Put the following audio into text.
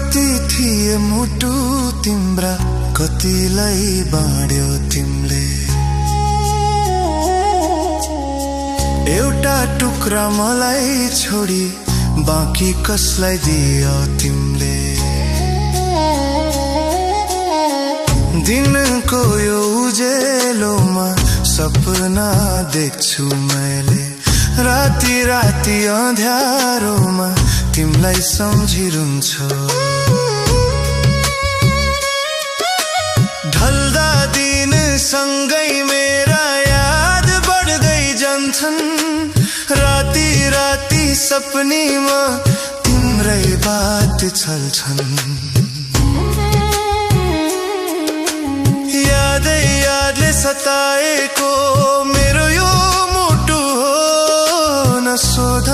कति थिए मुटु तिम्रा, कतिलाई बाँड्यो तिमले। एउटा टुक्रा मलाई छोडी बाँकी कसलाई दियो तिमले। दिनको यो उजेलोमा सपना देख्छु मैले, राति राति अँध्यारोमा तिमलाई सम्झिरहन्छु। ढल्दा दिन सँगै मेरा याद बढ्दै जान्छन्, राति राति सपनीमा तिम्रै बात छल्छन्। यादै यादले सताएको मेरो यो मुटु हो, नसोध